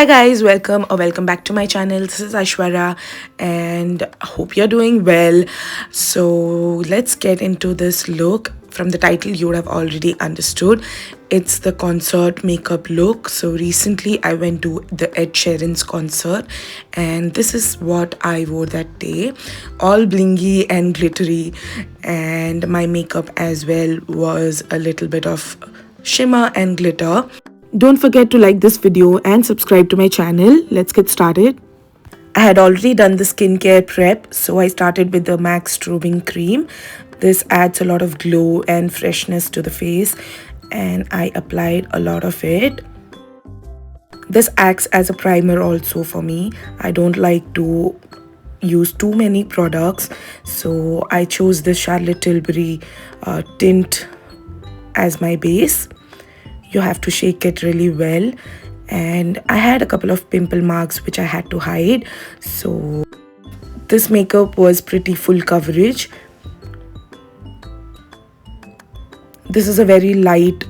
Hi guys, welcome back to my channel. This is Aishwarya and hope you're doing well. So let's get into this look. From the title you would have already understood. It's the concert makeup look. So recently I went to the Ed Sheeran's concert and this is what I wore that day. All blingy and glittery, and my makeup as well was a little bit of shimmer and glitter. Don't forget to like this video and subscribe to my channel. Let's get started. I had already done the skincare prep, so I started with the MAC Strobing Cream. This adds a lot of glow and freshness to the face, and I applied a lot of it. This acts as a primer also for me. I don't like to use too many products, so I chose the Charlotte Tilbury tint as my base. You have to shake it really well, and I had a couple of pimple marks which I had to hide, so this makeup was pretty full coverage. This is a very light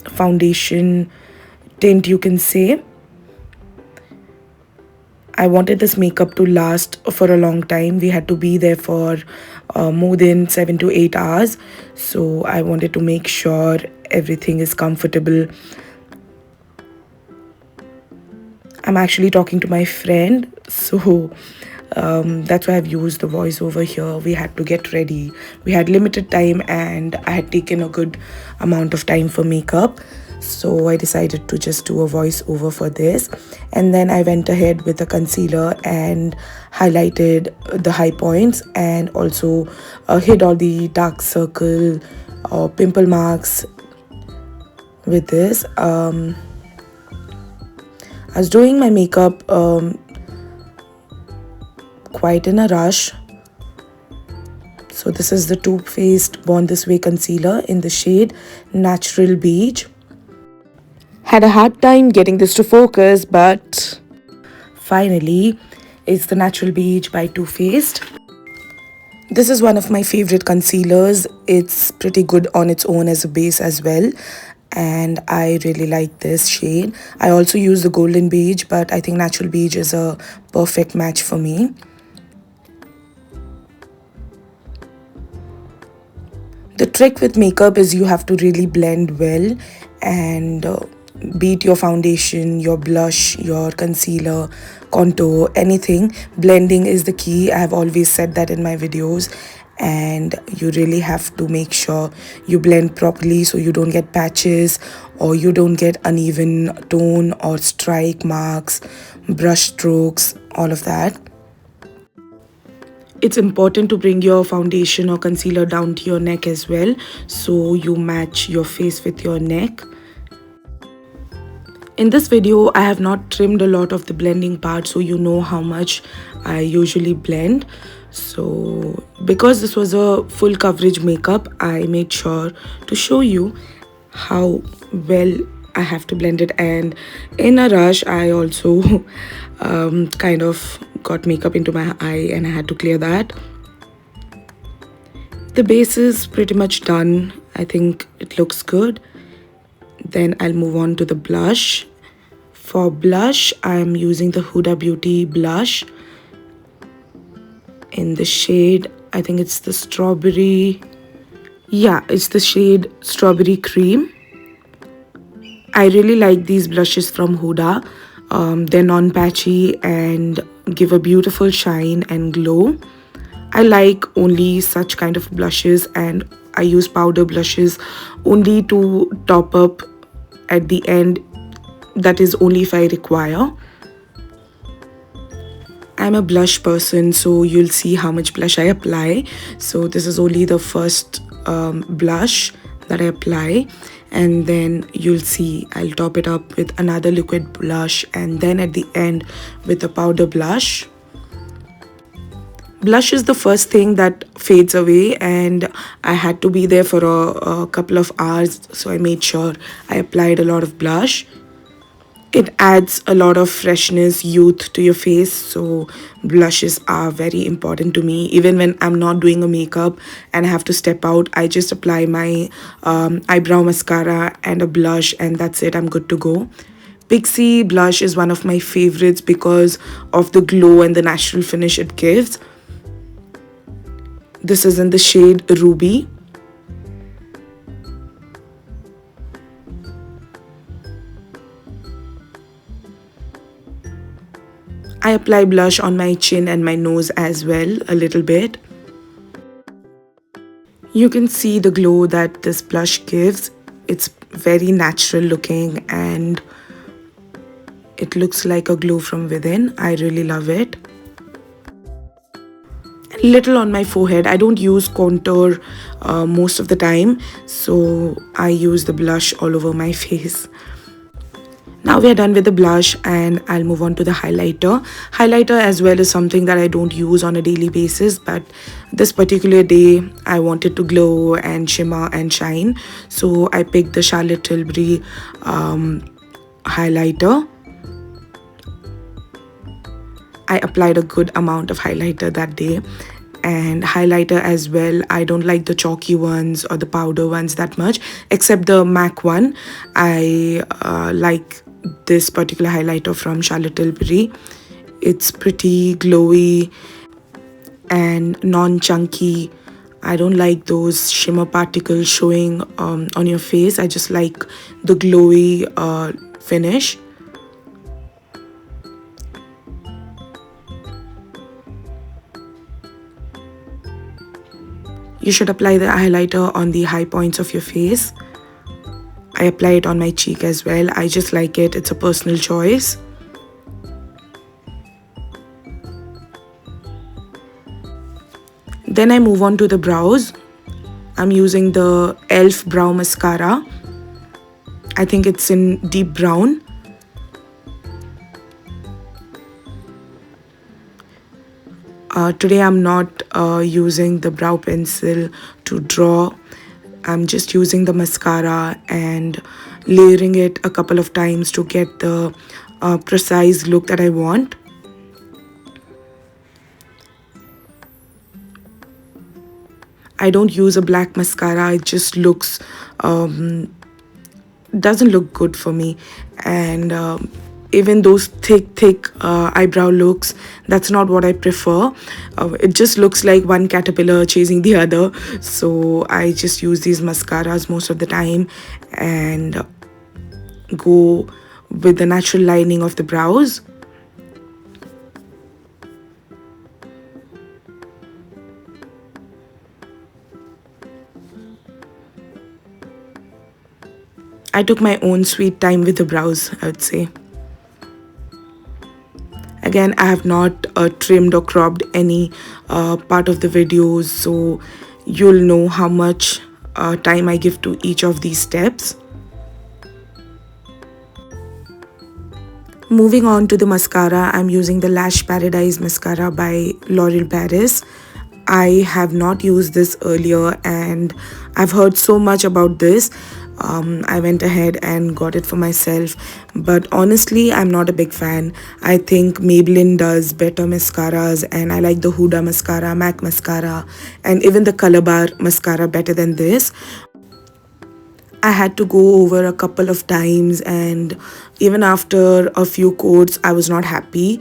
foundation tint, you can say. I wanted this makeup to last for a long time. We had to be there for more than 7 to 8 hours, so I wanted to make sure everything is comfortable. I'm actually talking to my friend, so that's why I've used the voiceover here. We had to get ready. We had limited time and I had taken a good amount of time for makeup, so I decided to just do a voiceover for this. And then I went ahead with a concealer and highlighted the high points and also hid all the dark circle or pimple marks with this. I was doing my makeup quite in a rush. So this is the Too Faced Born This Way concealer in the shade Natural Beige. Had a hard time getting this to focus, but finally it's the Natural Beige by Too Faced. This is one of my favorite concealers. It's pretty good on its own as a base as well, and I really like this shade. I also use the Golden Beige, but I think Natural Beige is a perfect match for me. The trick with makeup is you have to really blend well and beat your foundation, your blush, your concealer, contour, anything. Blending is the key. I have always said that in my videos, and you really have to make sure you blend properly so you don't get patches or you don't get uneven tone or strike marks, brush strokes, all of that. It's important to bring your foundation or concealer down to your neck as well, so you match your face with your neck. In this video, I have not trimmed a lot of the blending part, so you know how much I usually blend. So because this was a full coverage makeup, I made sure to show you how well I have to blend it. And in a rush, I also kind of got makeup into my eye and I had to clear that. The base is pretty much done. I think it looks good. Then I'll move on to the blush. For blush, I'm using the Huda Beauty blush in the shade, I think it's the strawberry. Yeah, it's the shade Strawberry Cream. I really like these blushes from Huda. They're non-patchy and give a beautiful shine and glow. I like only such kind of blushes, and I use powder blushes only to top up at the end. That is only if I require. I'm a blush person, so you'll see how much blush I apply. So this is only the first blush that I apply, and then you'll see I'll top it up with another liquid blush and then at the end with a powder blush. Blush is the first thing that fades away, and I had to be there for a couple of hours, so I made sure I applied a lot of blush. It adds a lot of freshness, youth to your face, so blushes are very important to me. Even when I'm not doing a makeup and I have to step out, I just apply my eyebrow mascara and a blush, and that's it, I'm good to go. Pixie blush is one of my favorites because of the glow and the natural finish it gives. This is in the shade Ruby. I apply blush on my chin and my nose as well, a little bit. You can see the glow that this blush gives. It's very natural looking and it looks like a glow from within. I really love it. Little on my forehead. I don't use contour most of the time, so I use the blush all over my face. Now we are done with the blush and I'll move on to the highlighter. Highlighter as well is something that I don't use on a daily basis, but this particular day I wanted to glow and shimmer and shine. So I picked the Charlotte Tilbury highlighter. I applied a good amount of highlighter that day. And highlighter as well, I don't like the chalky ones or the powder ones that much, except the MAC one. I like this particular highlighter from Charlotte Tilbury. It's pretty glowy and non-chunky. I don't like those shimmer particles showing on your face. I just like the glowy finish. You should apply the highlighter on the high points of your face. I apply it on my cheek as well. I just like it. It's a personal choice. Then I move on to the brows. I'm using the e.l.f. brow mascara. I think it's in deep brown. Today I'm not using the brow pencil to draw. I'm just using the mascara and layering it a couple of times to get the precise look that I want. I don't use a black mascara. It just looks doesn't look good for me, and even those thick eyebrow looks, that's not what I prefer. It just looks like one caterpillar chasing the other. So I just use these mascaras most of the time and go with the natural lining of the brows. I took my own sweet time with the brows, I would say. Again, I have not trimmed or cropped any part of the videos, so you'll know how much time I give to each of these steps. Moving on to the mascara, I'm using the Lash Paradise mascara by L'Oreal Paris. I have not used this earlier and I've heard so much about this. I went ahead and got it for myself, but honestly I'm not a big fan. I think Maybelline does better mascaras and I like the Huda mascara, MAC mascara, and even the Color Bar mascara better than this. I had to go over a couple of times and even after a few coats I was not happy.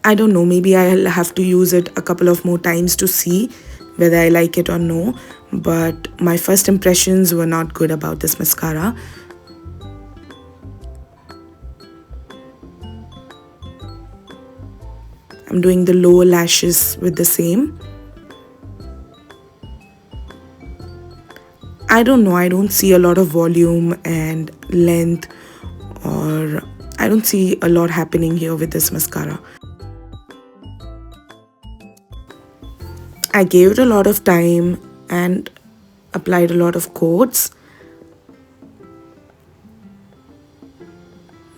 I don't know, maybe I'll have to use it a couple of more times to see whether I like it or no. But my first impressions were not good about this mascara. I'm doing the lower lashes with the same. I don't know, I don't see a lot of volume and length, or I don't see a lot happening here with this mascara. I gave it a lot of time and applied a lot of coats,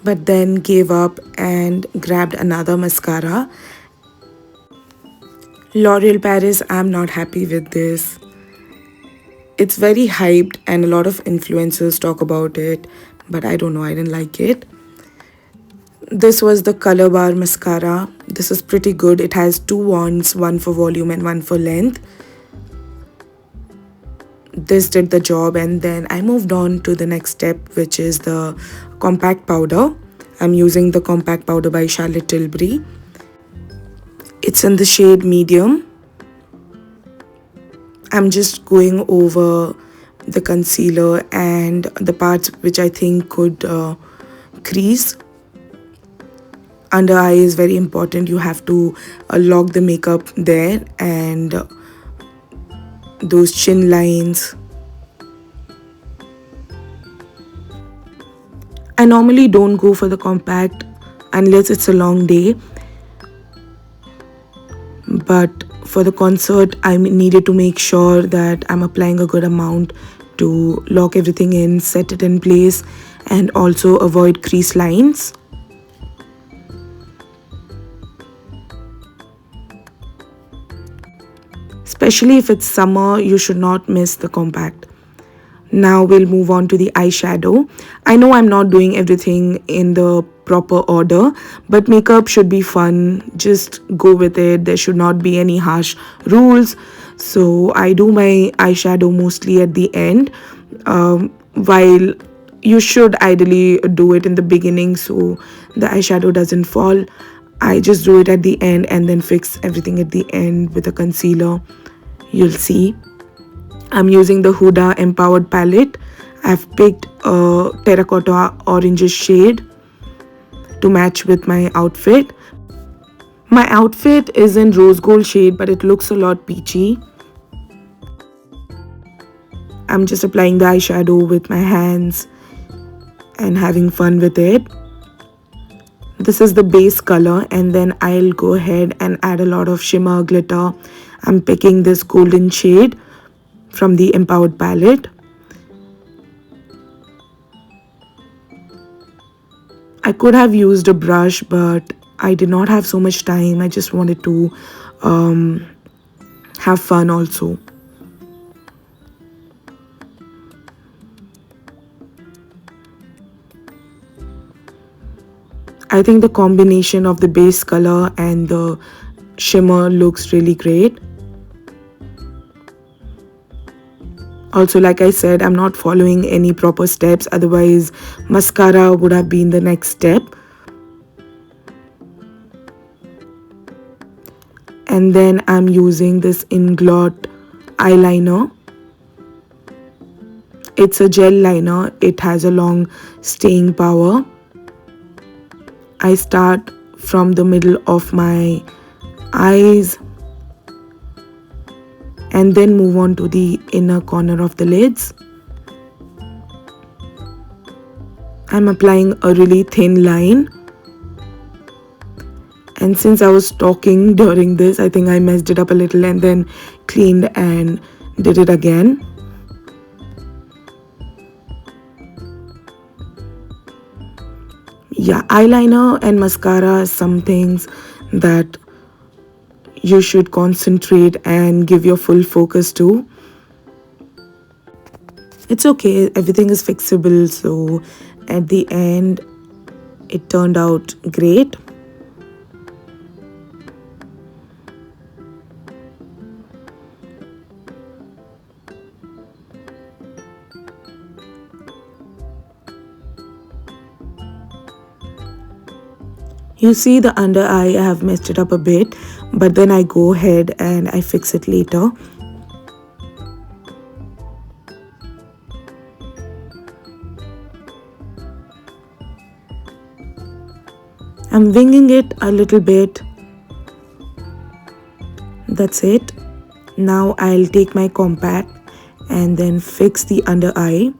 but then gave up and grabbed another mascara. L'Oreal Paris, I'm not happy with this. It's very hyped and a lot of influencers talk about it, but I don't know, I didn't like it. This was the Color Bar mascara. This is pretty good. It has two wands, one for volume and one for length. this did the job, and then I moved on to the next step, which is the compact powder. I'm using the compact powder by Charlotte Tilbury. It's in the shade medium. I'm just going over the concealer and the parts which I think could crease. Under eye is very important. You have to lock the makeup there, and those chin lines. I normally don't go for the compact unless it's a long day, but for the concert I needed to make sure that I'm applying a good amount to lock everything in, set it in place, and also avoid crease lines. Especially if it's summer, you should not miss the compact. Now we'll move on to the eyeshadow. I know I'm not doing everything in the proper order, but makeup should be fun. Just go with it. There should not be any harsh rules. So I do my eyeshadow mostly at the end, while you should ideally do it in the beginning so the eyeshadow doesn't fall. I just do it at the end and then fix everything at the end with a concealer. You'll see. I'm using the Huda Empowered palette. I've picked a terracotta orange shade to match with my outfit. My outfit is in rose gold shade, but it looks a lot peachy. I'm just applying the eyeshadow with my hands and having fun with it. This is the base color, and then I'll go ahead and add a lot of shimmer glitter. I'm picking this golden shade from the Empowered palette. I could have used a brush, but I did not have so much time. I just wanted to have fun also. I think the combination of the base color and the shimmer looks really great. Also, like I said, I'm not following any proper steps, otherwise mascara would have been the next step. And then I'm using this Inglot eyeliner. It's a gel liner. It has a long staying power. I start from the middle of my eyes and then move on to the inner corner of the lids. I'm applying a really thin line. And since I was talking during this, I think I messed it up a little and then cleaned and did it again. Yeah, eyeliner and mascara are some things that you should concentrate and give your full focus to. It's okay, everything is fixable, so at the end it turned out great. You see the under eye, I have messed it up a bit, but then I go ahead and I fix it later. I'm winging it a little bit. That's it. Now I'll take my compact and then fix the under eye.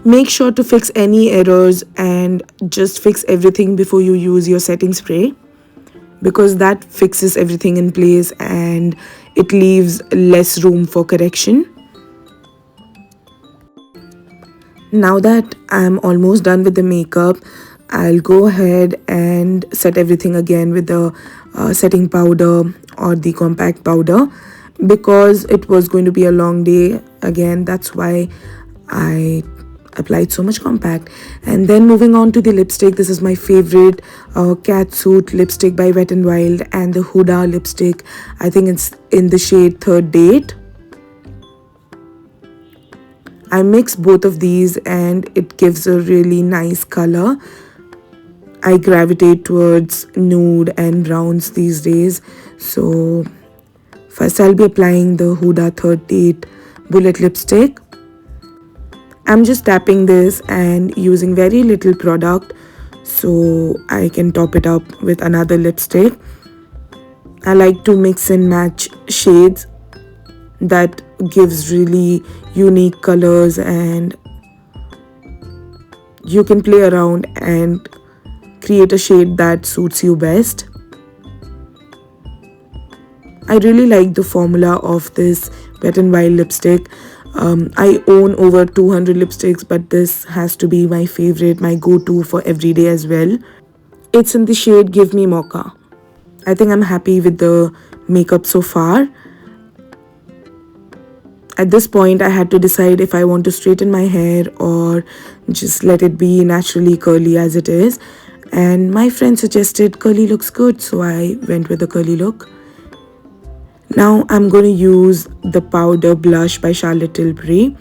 Make sure to fix any errors and just fix everything before you use your setting spray, because that fixes everything in place and it leaves less room for correction. Now that I'm almost done with the makeup, I'll go ahead and set everything again with the setting powder or the compact powder, because it was going to be a long day again. That's why I applied so much compact. And then moving on to the lipstick, this is my favorite Catsuit lipstick by Wet n Wild, and the Huda lipstick. I think it's in the shade Third Date. I mix both of these and it gives a really nice color. I gravitate towards nude and browns these days. So first I'll be applying the Huda Third Date Bullet Lipstick. I'm just tapping this and using very little product so I can top it up with another lipstick. I like to mix and match shades. That gives really unique colors and you can play around and create a shade that suits you best. I really like the formula of this Wet n Wild lipstick. I own over 200 lipsticks, but this has to be my favorite, my go-to for everyday as well. It's in the shade Give Me Mocha. I think I'm happy with the makeup so far. At this point, I had to decide if I want to straighten my hair or just let it be naturally curly as it is. And my friend suggested curly looks good, so I went with the curly look. Now I'm going to use the powder blush by Charlotte Tilbury.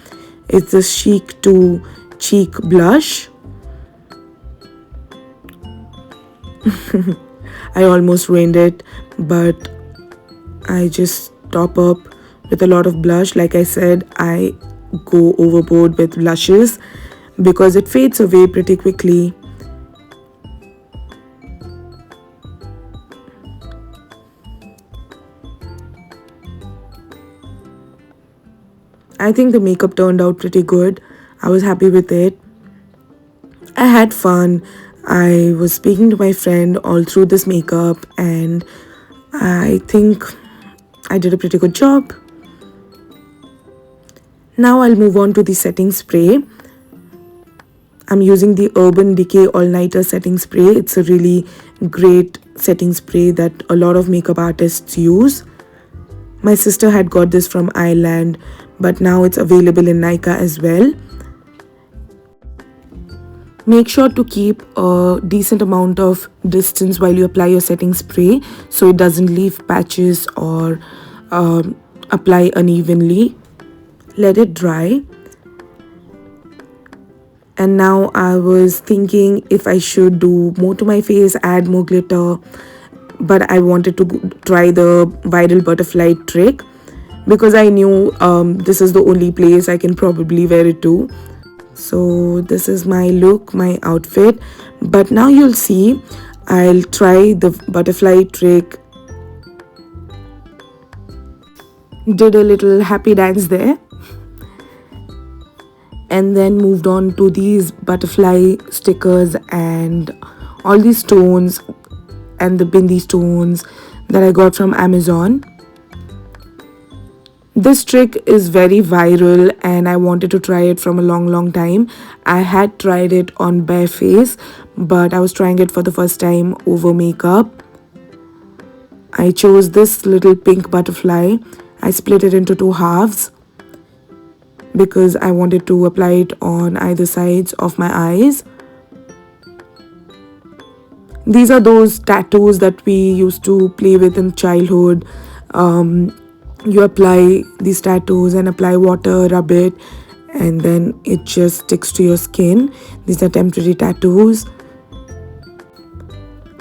It's the Chic to Cheek blush. I almost ruined it, but I just top up with a lot of blush. Like I said, I go overboard with blushes because it fades away pretty quickly. I think the makeup turned out pretty good. I was happy with it. I had fun. I was speaking to my friend all through this makeup and I think I did a pretty good job. Now I'll move on to the setting spray. I'm using the Urban Decay All Nighter setting spray. It's a really great setting spray that a lot of makeup artists use. My sister had got this from Ireland, but now it's available in Nykaa as well. Make sure to keep a decent amount of distance while you apply your setting spray so it doesn't leave patches or apply unevenly. Let it dry. And now I was thinking if I should do more to my face, add more glitter, but I wanted to try the viral butterfly trick because I knew this is the only place I can probably wear it to. So this is my look, my outfit. But now you'll see, I'll try the butterfly trick. Did a little happy dance there. And then moved on to these butterfly stickers and all these stones and the bindi stones that I got from Amazon. This trick is very viral and I wanted to try it from a long time. I had tried it on bare face, but I was trying it for the first time over makeup. I chose this little pink butterfly. I split it into two halves because I wanted to apply it on either sides of my eyes. These are those tattoos that we used to play with in childhood. You apply these tattoos and apply water, rub it, and then it just sticks to your skin. These are temporary tattoos.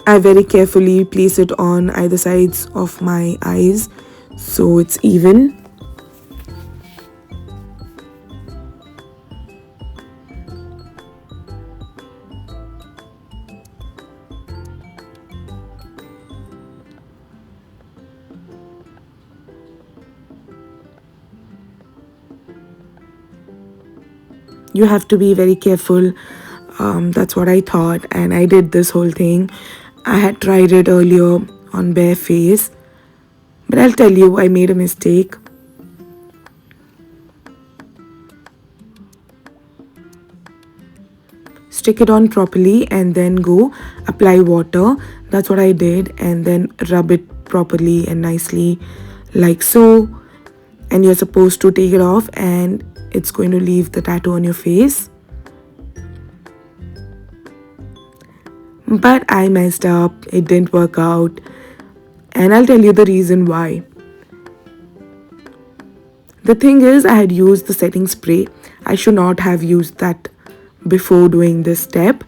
I very carefully place it on either sides of my eyes so it's even. You have to be very careful. That's what I thought, and I did this whole thing. I had tried it earlier on bare face, but I'll tell you, I made a mistake. Stick it on properly and then go apply water. That's what I did, and then rub it properly and nicely like so. And you're supposed to take it off and it's going to leave the tattoo on your face. but I messed up. It didn't work out, and I'll tell you the reason why. The thing is, I had used the setting spray. I should not have used that before doing this step.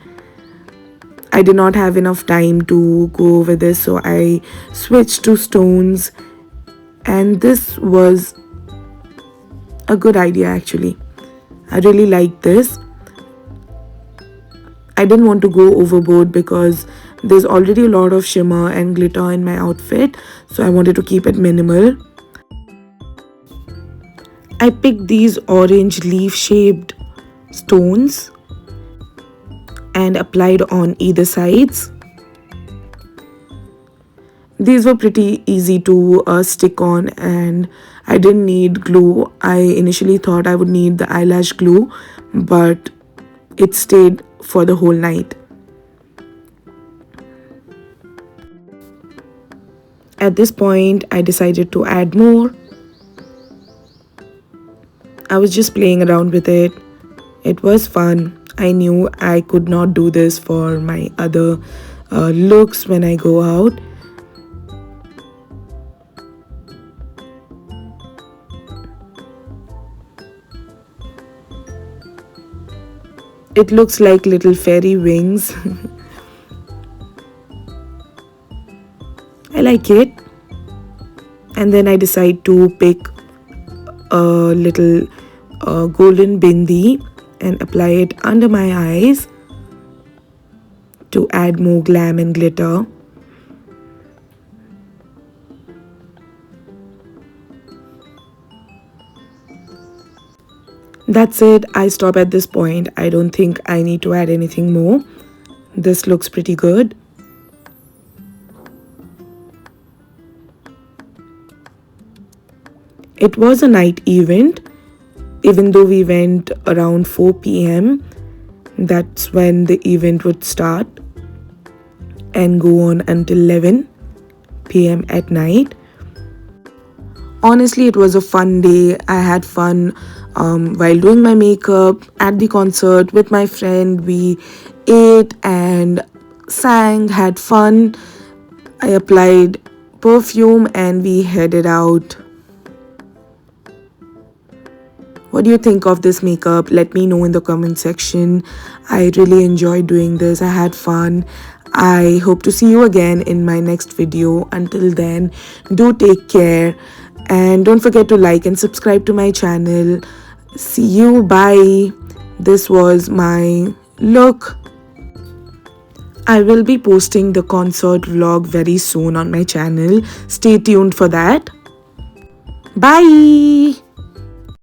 I did not have enough time to go over this, so I switched to stones, and this was a good idea actually. I really like this. I didn't want to go overboard because there's already a lot of shimmer and glitter in my outfit, so I wanted to keep it minimal. I picked these orange leaf shaped stones and applied on either sides. These were pretty easy to stick on, and I didn't need glue. I initially thought I would need the eyelash glue, but it stayed for the whole night. At this point, I decided to add more. I was just playing around with it. It was fun. I knew I could not do this for my other looks when I go out. It looks like little fairy wings. I like it. And then I decide to pick a little golden bindi and apply it under my eyes to add more glam and glitter. That's it. I stop at this point. I don't think I need to add anything more. This looks pretty good. It was a night event. Even though we went around 4 p.m., that's when the event would start and go on until 11 p.m. at night. Honestly, it was a fun day. I had fun while doing my makeup at the concert with my friend. We ate and sang, had fun. I applied perfume and we headed out. What do you think of this makeup? Let me know in the comment section. I really enjoyed doing this. I had fun. I hope to see you again in my next video. Until then, do take care. And don't forget to like and subscribe to my channel. See you. Bye. This was my look. I will be posting the concert vlog very soon on my channel. Stay tuned for that. Bye.